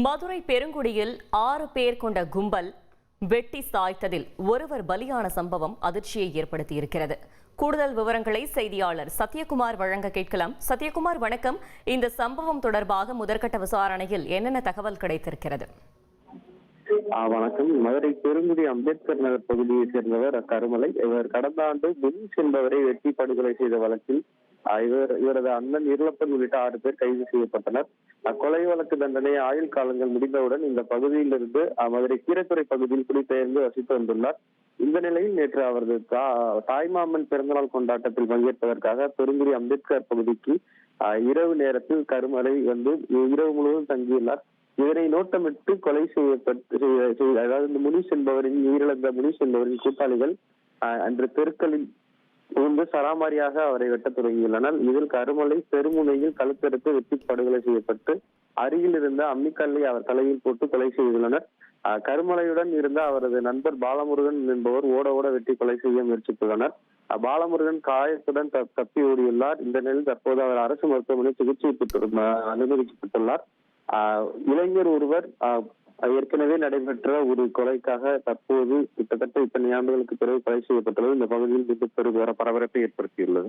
மதுரை பெருங்குடியில் 6 பேர் கொண்ட கும்பல் வெட்டி சாய்த்ததில் ஒருவர் பலியான சம்பவம் அதிர்ச்சியை ஏற்படுத்தியிருக்கிறது. கூடுதல் விவரங்களை செய்தியாளர் சத்யகுமார் வழங்க கேட்கலாம். சத்யகுமார், வணக்கம். இந்த சம்பவம் தொடர்பாக முதற்கட்ட விசாரணையில் என்னென்ன தகவல் கிடைத்திருக்கிறது? வணக்கம். மதுரை பெருங்குடி அம்பேத்கர் நகர் பகுதியைச் சேர்ந்தவர் கருமலை. இவர் கடந்த ஆண்டு முனிஷ் என்பவரை வெட்டி படுகொலை செய்த வழக்கில் இவரது அண்ணன் இருளப்பன் உள்ளிட்ட 6 பேர் கைது செய்யப்பட்டனர். கொலை வழக்கு தண்டனை ஆயுள் காலங்கள் முடிந்தவுடன் இந்த பகுதியிலிருந்து மதுரை கீரத்துறை பகுதியில் குடிபெயர்ந்து வசித்து வந்துள்ளார். இந்த நிலையில் நேற்று அவரது தாய்மாமன் பிறந்தநாள் கொண்டாட்டத்தில் பங்கேற்பதற்காக பெருங்குடி அம்பேத்கர் பகுதிக்கு இரவு நேரத்தில் கருமலை இரவு முழுவதும் தங்கியுள்ளார். இதனை நோட்டமிட்டு கொலை செய்யப்பட்டு அதாவது முனிஷ் என்பவரின் உயிரிழந்த முனிஷ் என்பவரின் கூட்டாளிகள் அன்று தெருக்களில் புகுந்து சராமாரியாக அவரை வெட்டத் தொடங்கியுள்ளனர். இதில் கருமலை பெருமுனையில் கழுத்தெடுத்து வெட்டி படுகொலை செய்யப்பட்டு அருகில் இருந்த அம்மிக்கல்லை அவர் தலையில் போட்டு கொலை செய்துள்ளனர். கருமலையுடன் இருந்த அவரது நண்பர் பாலமுருகன் என்பவர் ஓட ஓட வெட்டி கொலை செய்ய முயற்சித்துள்ளனர். பாலமுருகன் காயத்துடன் தப்பி ஓடியுள்ளார். இந்த நிலையில் தற்போது அவர் அரசு மருத்துவமனை சிகிச்சை அனுமதிக்கப்பட்டுள்ளார். இளைஞர் ஒருவர் ஏற்கனவே நடைபெற்ற ஒரு கொலைக்காக தற்போது கிட்டத்தட்ட இத்தனை ஆண்டுகளுக்கு பிறகு கொலை செய்யப்பட்டுள்ளது இந்த பகுதியில் மிகப்பெரும் பரபரப்பை ஏற்படுத்தியுள்ளது.